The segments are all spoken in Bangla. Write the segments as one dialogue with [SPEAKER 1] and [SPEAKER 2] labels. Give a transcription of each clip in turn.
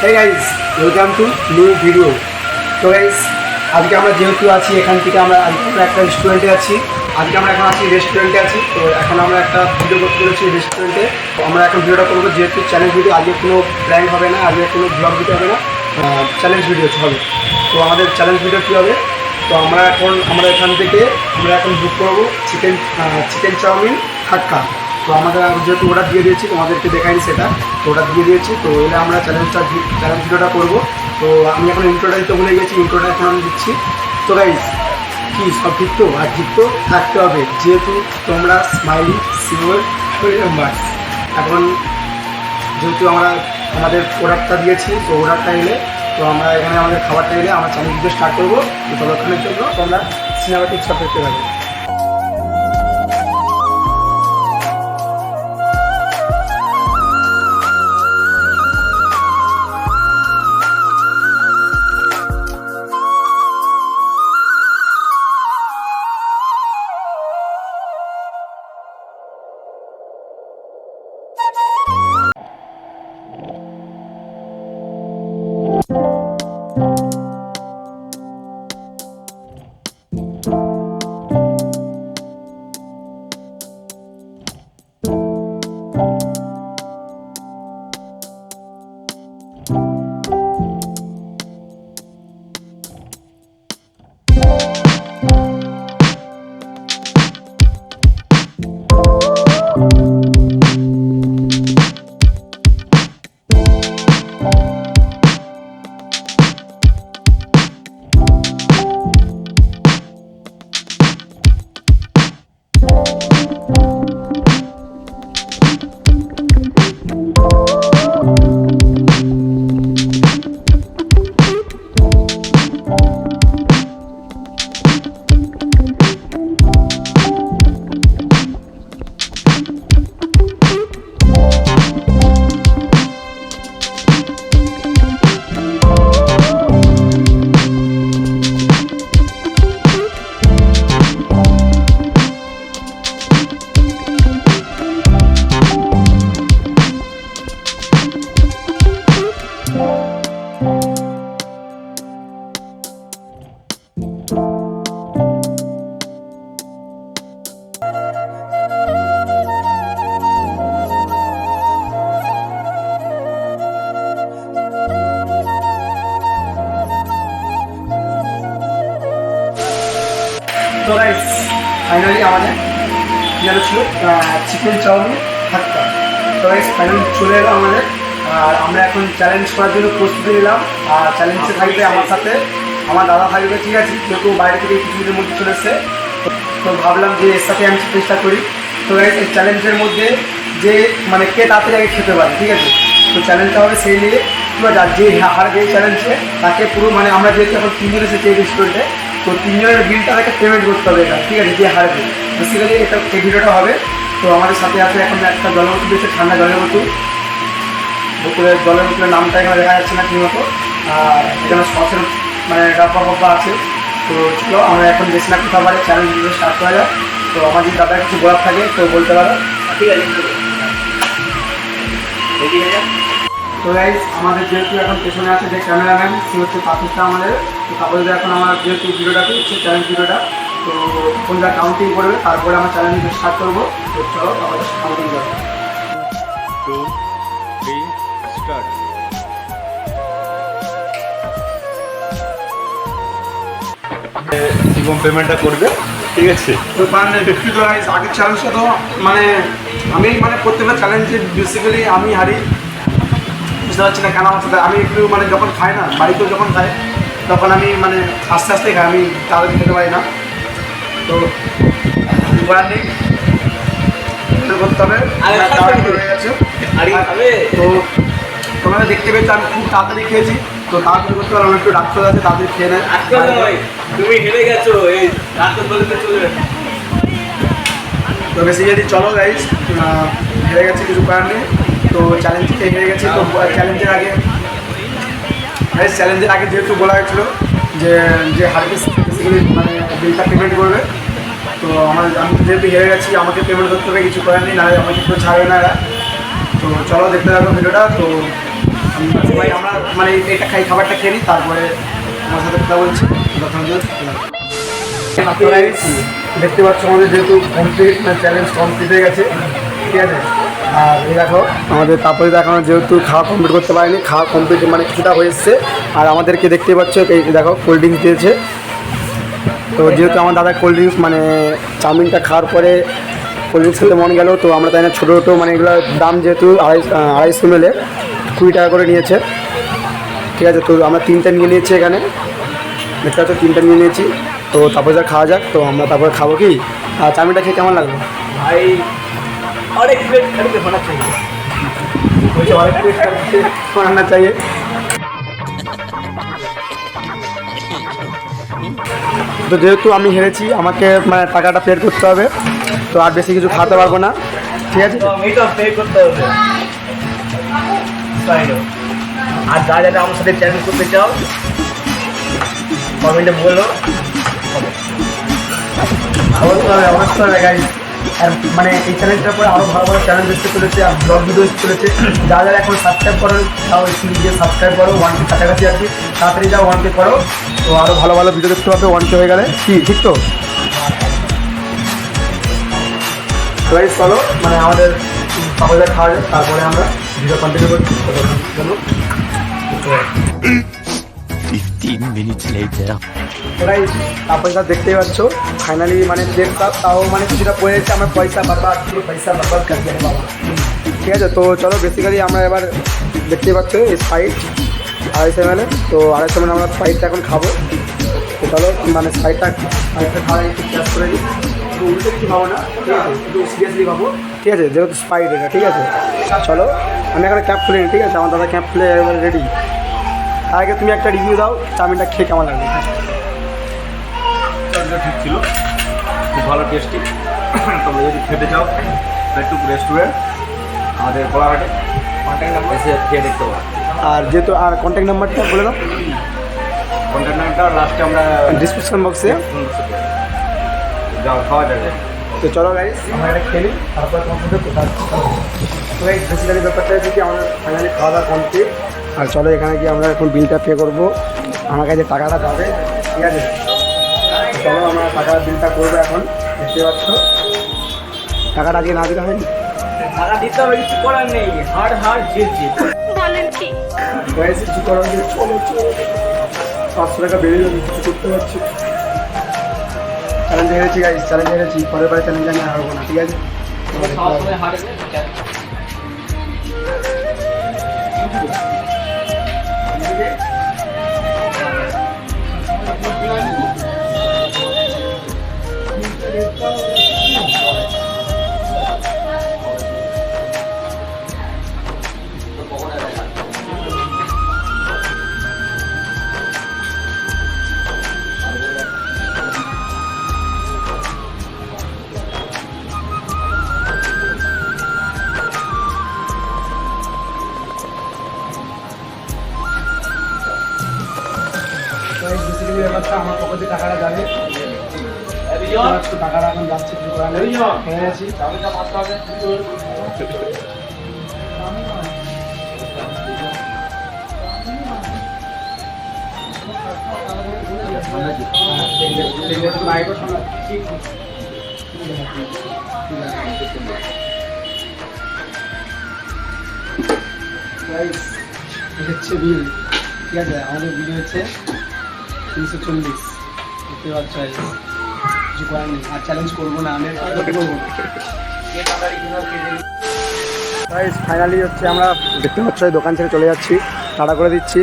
[SPEAKER 1] Hey guys, welcome to new video. তো গাইস আজকে আমরা যেহেতু আছি এখান থেকে আমরা একটা রেস্টুরেন্টে আছি। আজকে আমরা এখন আছি রেস্টুরেন্টে আছি। তো এখন আমরা একটা ভিডিও করতে চলেছি রেস্টুরেন্টে। তো আমরা এখন ভিডিওটা করবো যেহেতু চ্যালেঞ্জ ভিডিও, আজকে কোনো প্র্যাঙ্ক হবে না, আজকে কোনো ব্লগ দিতে হবে না, চ্যালেঞ্জ ভিডিও হবে। তো আমাদের চ্যালেঞ্জ ভিডিও কী হবে, তো আমরা এখান থেকে বুক করবো চিকেন চাউমিন হাক্কা। তো আমাদের যেহেতু অর্ডার দিয়ে দিয়েছি, তোমাদেরকে দেখাইনি সেটা, তো অর্ডার দিয়ে দিয়েছি। তো এলে আমরা চ্যালেঞ্জ ভিডিওটা করবো। তো আমি এখন ইন্ট্রোটা দিতে ভুলে গেছি, ইন্ট্রোটা এখন আমি দিচ্ছি। তো গাইস কি সব জিততো আর জিততো থাকতে হবে, যেহেতু তোমরা স্মাইলি সিম্বল মেম্বার্স। এখন যেহেতু আমরা আমাদের অর্ডারটা দিয়েছি, তো অর্ডারটা এলে তো আমরা এখানে আমাদের খাবারটা এলে আমরা চ্যালেঞ্জ ভিডিও স্টার্ট করবো। তো ততক্ষণের জন্য তোমরা সিনেমাটিক সব দেখতে পাবে। তো গাইস ফাইনালি আমাদের যেটা ছিল চিকেন চাউমিন হাক্কা। তো গাইস ফাইনালি চলে এলো আমাদের। আর আমরা এখন চ্যালেঞ্জ করার জন্য প্রস্তুতি নিলাম। আর চ্যালেঞ্জে থাকবে আমার সাথে আমার দাদা থাকবে, ঠিক আছে, যেহেতু বাইরে থেকে কিছুদিনের মধ্যে চলে এসছে। তো ভাবলাম যে এর সাথে আমি চেষ্টা করি। তো গাইস এই চ্যালেঞ্জের মধ্যে যে মানে কে তাড়াতাড়ি আগে খেতে পারে, ঠিক আছে। তো চ্যালেঞ্জটা হবে সেই নিয়ে যার যে হারবে এই চ্যালেঞ্জে তাকে পুরো মানে আমরা যেহেতু এখন 3 জন এসেছি এই রেস্টুরেন্টে, তো 3 জনের বিলটা তাকে পেমেন্ট করতে হবে এটা, ঠিক আছে, যে হারবে। বেসিক্যালি এই ভিডিওটা হবে। তো আমাদের সাথে আছে এখন একটা জলের বোতল দিয়েছে, ঠান্ডা জলের বোতলের নামটা এখানে দেখা যাচ্ছে না ঠিক মতো। আর এখানে সসের মানে ডাব্বা আছে। তো চলো আমরা এখন বেশি না কোথাও পারে চ্যালেঞ্জ ভিডিও স্টার্ট করা যায়। তো আমার যদি দাদার কিছু বলার থাকে তো বলতে পারো, ঠিক আছে। তো গাইস আমাদের যেহেতু এখন পেছনে আছে যে ক্যামেরাম্যান, সে হচ্ছে পাকিস্তান আমাদের। তো তারপরে এখন আমার যেহেতু ভিডিওটা করছে চ্যালেঞ্জ ভিডিওটা, তো কোনটা কাউন্টিং করবে, তারপরে আমরা চ্যালেঞ্জ ভিডিও স্টার্ট করবো। তো চলো আমাদের কাউন্টিং করবো।
[SPEAKER 2] 2, 3, স্টার্ট। জীবন পেমেন্টটা করবে, ঠিক আছে।
[SPEAKER 1] তো আগের চ্যালেঞ্জটা তো মানে আমি মানে প্রত্যেকটা চ্যালেঞ্জে বেসিক্যালি আমি হারি, বুঝতে পারছি না কেন আমার সাথে। আমি একটু মানে যখন খাই না, বাড়িতেও যখন খাই তখন আমি মানে আস্তে আস্তে খাই, আমি তাড়াতাড়ি খেতে পারি না। তো করার নেই, করতে হবে। তো তোমরা দেখতে পেয়েছো আমি খুব তাড়াতাড়ি খেয়েছি। তো তাড়াতাড়ি করতে পারলাম, একটু ডাক্তার আছে তাড়াতাড়ি খেয়ে নেয়।
[SPEAKER 3] তুমি হেরে গেছো, এই ডাক্তার বলতে চলবে।
[SPEAKER 1] তো বেসিক্যালি চলো গাইস, হেরে গেছে, কিছু করার নেই। তো চ্যালেঞ্জে হেরে গেছি। তো চ্যালেঞ্জের আগে যেহেতু বলা হয়েছিল যে হারকে বেসিক্যালি মানে বিলটা পেমেন্ট করবে। তো আমি যেহেতু হেরে গেছি আমাকে পেমেন্ট করতে হবে, কিছু করার নেই, নাহলে আমাকে কেউ ছাড়বে না এরা। তো চলো দেখতে থাকো ভিডিওটা। তো ভাই আমরা মানে এটা খাই, খাবারটা খেয়ে নিই, তারপরে আমার সাথে কথা বলছি। দেখতে পাচ্ছ আমাদের যেহেতু কমপ্লিট চ্যালেঞ্জ কমপ্লিট হয়ে গেছে, ঠিক আছে। আর এই দেখো আমাদের তারপরে এখনো যেহেতু খাওয়া কমপ্লিট করতে পারিনি, খাওয়া কমপ্লিট মানে কিছুটা হয়ে এসছে। আর আমাদেরকে দেখতেই পাচ্ছ এই দেখো কোল্ড ড্রিঙ্কস দিয়েছে। তো যেহেতু আমার দাদা কোল্ড ড্রিঙ্কস মানে চাউমিনটা খাওয়ার পরে কোল্ড ড্রিঙ্কস খেতে মন গেল, তো আমরা তাই না ছোটো ছোটো মানে এগুলোর দাম যেহেতু 250 ml 20 টাকা করে নিয়েছে, ঠিক আছে। তো আমরা 3টা নিয়ে নিয়েছি এখানে, দেখতে পাচ্ছ 3টা নিয়ে নিয়েছি। তো তারপরে যা খাওয়া যাক, তো আমরা তারপরে খাবো কি। আর চাউমিনটা খেয়ে কেমন লাগলো
[SPEAKER 3] ভাই অনেক প্লেট খালি হোনা চাই,
[SPEAKER 1] বলছে অনেক বানানা চাইয়ে। তো যেহেতু আমি হেরেছি, আমাকে মানে টাকাটা পে করতে হবে, তো আর বেশি কিছু খাওয়াতে পারবো না, ঠিক আছে।
[SPEAKER 3] তো আমি তো পে করতে হবে। আর যা যারা আমার সাথে চ্যালেঞ্জ করতে চাও কমেন্টে বলো।
[SPEAKER 1] অবশ্যই হবে গাইজ। আর মানে এই চ্যালেঞ্জটার পরে আরও ভালো ভালো চ্যালেঞ্জ এসে চলেছে, আর ব্লগ ভিডিও এসে চলেছে। যারা যারা এখন সাবস্ক্রাইব করো, তাও একটু গিয়ে সাবস্ক্রাইব করো, 1K কাছাকাছি আর কি, তাড়াতাড়ি যাও 1K করো, তো আরও ভালো ভালো ভিডিও দেখতে পাবে 1K হয়ে গেলে, কি ঠিক তো। গাইজ চলো মানে আমাদের সকলে খাওয়া যায়, তারপরে আমরা ভিডিও কন্টিনিউ করছি। ওরাই তারপরে সব দেখতেই পাচ্ছ ফাইনালি মানে প্লেটটা তাও মানে কিছুটা পড়ে যাচ্ছে, আমার পয়সা বারবার পয়সা বারবার কাটবে বাবা, ঠিক আছে। তো চলো বেসিক্যালি আমরা এবার দেখতেই পাচ্ছ স্প্রাইট 250 ml, তো 250 ml আমরা স্প্রাইটটা এখন খাবো। তো চলো মানে স্প্রাইটটা খাওয়া একটু চেঞ্জ করে দিই, তো উল্টে কিছু খাবো না, ঠিক আছে, একটু সিরিয়াসলি খাবো, ঠিক আছে, যেহেতু স্প্রাইট এটা, ঠিক আছে। চলো আমি এখানে ক্যাপ খুলে নিই, ঠিক আছে, আমার দাদা ক্যাপ খুলে এবার রেডি। তার আগে তুমি একটা রিভিউ দাও চাউমিনটা খেয়ে কেমন লাগবে।
[SPEAKER 2] চাউমিনটা ঠিক ছিল, খুব ভালো টেস্টি। তোমরা যদি খেতে চাও একটু রেস্টুরেন্ট আমাদের কোলাঘাটে কন্ট্যাক্ট নাম্বার এসে খেয়ে দেখতে পারো।
[SPEAKER 1] আর যেহেতু আর কন্ট্যাক্ট নাম্বারটা বলে দাও।
[SPEAKER 2] কন্ট্যাক্ট নাম্বারটা লাস্টে আমরা
[SPEAKER 1] ডিসক্রিপশন বক্সে
[SPEAKER 2] যাও খাওয়া যাবে।
[SPEAKER 1] তো চলো গাইস আমরা এটা খেলি, তারপরে তোমার সাথে কোথা তো এই বেসিক্যালি ব্যাপারটা হচ্ছে কি আমাদের ফাইনালি খাওয়া দাওয়া কমপ্লিট। আর চলো এখানে গিয়ে আমরা এখন বিলটা পে করবো, আমার কাছে টাকাটা যাবে, ঠিক আছে। তো চলো আমরা টাকার বিলটা করবো এখন, দেখতে পাচ্ছ টাকাটা আজকে না দিতে হয়নি,
[SPEAKER 3] টাকা দিতে হবে, কিছু করার নেই, হার জিত জিত।
[SPEAKER 4] বলেন কি?
[SPEAKER 1] গাইস কিছু করার নেই, চলো চলো 500 টাকা বেড়ে যাবে, কিছু করতে পারছি। চ্যালেঞ্জ হেরেছি গাইস, চ্যালেঞ্জ হেরেছি, পরের বারে চ্যালেঞ্জ আমি হারবো না, ঠিক আছে। বেসিক্যালি ব্যাপারটা আমার পকেটে টাকাটা যাবে, টাকাটা এখন যাচ্ছে, কিছু করার নেই, হেরে আছি। হচ্ছে বিল, ঠিক আছে, আমাদের বিল হচ্ছে 340, দেখতে পাচ্ছ, কিছু করার নেই, আর চ্যালেঞ্জ করবো না, আমি করবো। ফাইনালি হচ্ছে আমরা দেখতে পাচ্ছ দোকান ছেড়ে চলে যাচ্ছি, টাটা করে দিচ্ছি,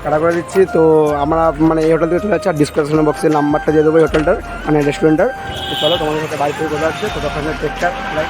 [SPEAKER 1] টাটা করে দিচ্ছি। তো আমরা মানে এই হোটেল থেকে চলে যাচ্ছি, আর ডিসক্রিপশন বক্সের নাম্বারটা দিয়ে দেবো এই হোটেলটার মানে রেস্টুরেন্টটার। তো চলো তোমাদের সাথে বাড়ি থেকে কোথাও আসছে, কোথাও টেক কেয়ার, লাইক।